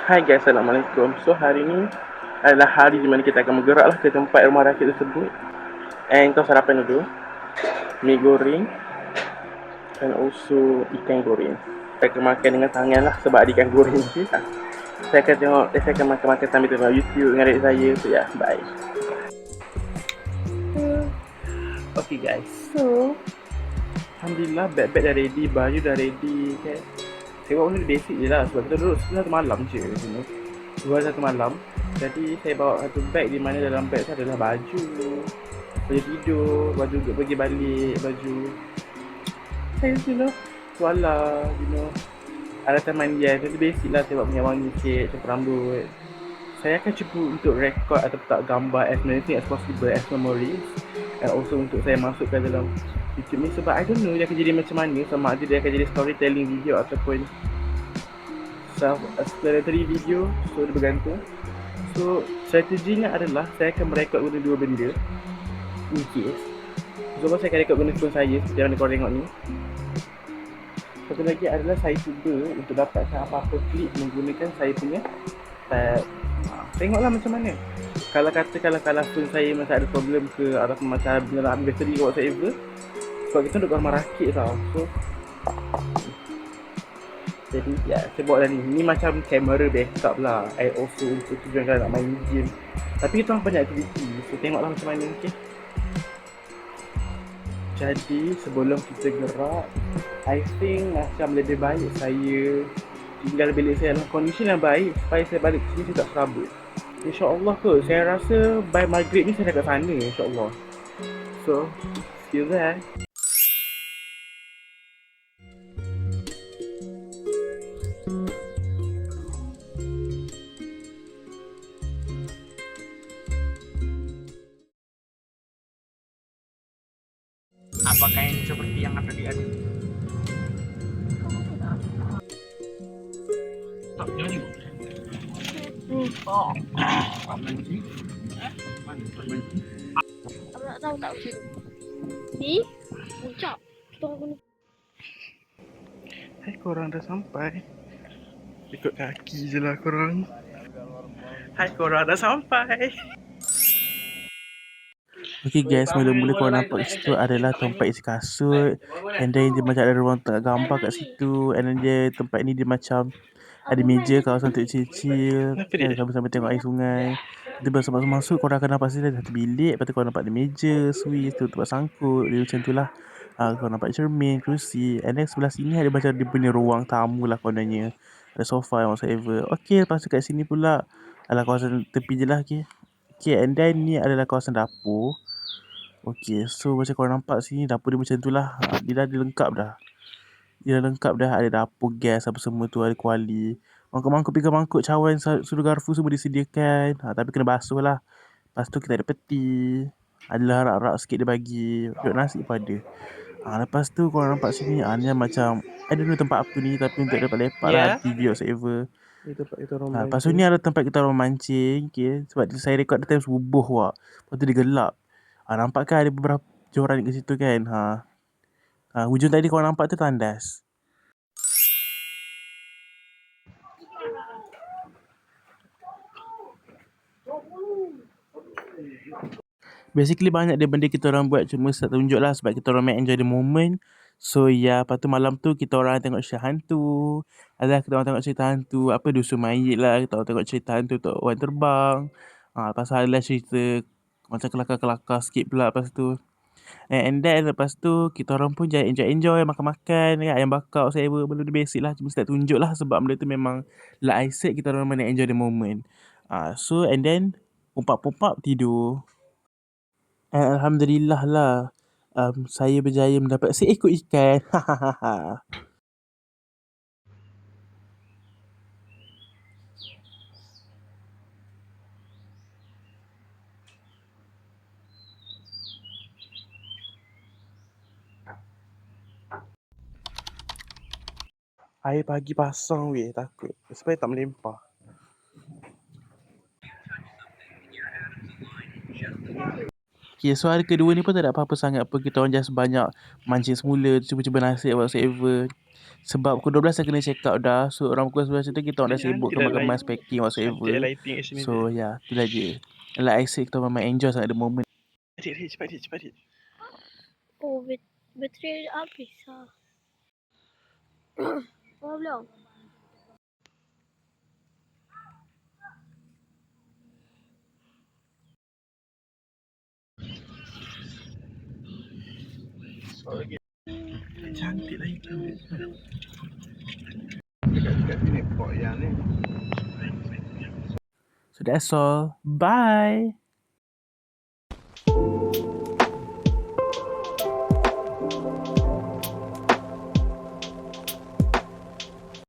Hai guys, Assalamualaikum. So hari ni adalah hari di mana kita akan bergeraklah ke tempat rumah rakit tersebut. And kau sarapan dulu mi goreng dan also ikan goreng. Saya akan makan dengan tangan lah sebab ada ikan goreng je. Saya akan makan sambil tengok YouTube dengan adik saya. So ya, bye. Okay guys, so Alhamdulillah beg-beg dah ready, baju dah ready kan. Saya buat benda basic je lah sebab kita duduk satu malam je sini. 2-1 malam. Jadi saya bawa satu beg di mana dalam beg tu adalah baju tidur, baju untuk pergi balik, baju saya tuala, alatan mandian. Jadi basic lah, saya buat minyak wangi sikit, cukur rambut. Saya akan cuba untuk rekod atau letak gambar as many as possible as memories. And also untuk saya masukkan dalam YouTube ni sebab I don't know dia akan jadi macam mana. Sama ada dia akan jadi storytelling video ataupun self-explanatory video. So dia bergantung. So strateginya adalah saya akan merekod guna dua benda in case. So saya akan rekod guna phone saya seperti yang korang tengok ni. Satu lagi adalah saya cuba untuk dapatkan apa-apa klip menggunakan saya punya tab. Tengoklah macam mana. Kalau phone saya macam ada problem ke ataupun macam benar-benar bateri ke whatsoever. Sebab kita duduk rumah rakit tau. So jadi ya, saya bawa dah ni. Ni macam kamera backup lah. I also untuk tujuan kalau nak main game. Tapi kita orang banyak aktiviti. So tengoklah macam mana, okay? Jadi sebelum kita gerak, I think macam lebih baik saya tinggal bilik saya dalam kondisi yang baik supaya saya balik ke sini saya tak serabut. InsyaAllah kot, saya rasa by maghrib ni saya dah kat sana, insyaAllah. So, see you there. Apakah ini seperti yang ada di ada? Tak jadi. Oh, manji. Manji. Aku tak tahu tak macam ni. Puncak. Kita orang guna. Hai, korang dah sampai. Ikut kaki je lah korang. Hai, korang dah sampai. Okay guys, mula-mula korang nampak kat situ adalah tempat isi kasut. And then dia macam ada ruang tengah gambar kat situ. And then dia tempat ni dia macam ada meja kawasan untuk chill-chill kan, sambil-sambil tengok air sungai. Kita bersama masuk, korang akan nampak sini ada satu bilik. Lepas tu korang nampak ada meja, suis, tu tempat sangkut. Dia macam tu lah. Korang nampak cermin, kerusi. And then sebelah sini ada macam dia punya ruang tamu lah kononnya. Ada sofa yang whatsoever. Okay, lepas tu kat sini pula adalah kawasan tepi je lah, okay. Okay, and then ni adalah kawasan dapur. Okay, so macam korang nampak sini dapur dia macam tu lah. Dia dah lengkap dah. Dia dah lengkap dah. Ada dapur gas apa semua tu. Ada kuali. Mangkuk-mangkuk, pinggan mangkuk, cawan, sudu garfu semua disediakan. Tapi kena basuh lah. Lepas tu kita ada peti. Adalah rak-rak sikit dia bagi. Duduk nasi pun ada. Lepas tu korang nampak sini. Ni macam I don't know tempat apa ni. Tapi untuk lepak-lepak lah. TV whatsoever. Lepas tu ni ada tempat kita orang mancing. Okay. Sebab saya rekod time subuh wak. Lepas tu dia gelap. Nampak kan ada beberapa joran kat situ kan. Hujung tadi korang nampak tu tandas. Basically banyak dia benda kita orang buat, cuma tak tunjuk lah sebab kita orang main enjoy the moment. So ya, lepas tu malam tu kita orang tengok cerita hantu. Kita orang tengok cerita hantu, apa dusun mayit lah. Kita orang tengok cerita hantu untuk orang terbang. Lepas tu adalah cerita macam kelakar-kelakar sikit pula lepas tu. And then lepas tu kita orang pun enjoy makan-makan kan, ayam bakar saya benda basic lah, cuma tak tunjuk lah sebab benda tu memang like I said kita orang mana enjoy the moment. So and then pumpak tidur. Alhamdulillah lah, saya berjaya mendapat seekor ikan. Air pagi pasang weh, takut supaya tak melempar. Okay, so hari kedua ni pun tak ada apa-apa sangat pun. Kita orang just banyak mancing semula, cuba-cuba nasib whatsoever. Sebab pukul 12 dah kena check out dah. So orang pukul 11 tu kita orang dah sibuk kemas-kemas packing whatsoever. lighting kat sini. So yeah, itulah je. Like I said, kita memang enjoy sangat the moment. Cepat. Oh, bateri dah habis lah. Oh, belum. Cantik lah itu. Dekat sini pok yang ni. So that's all. Bye.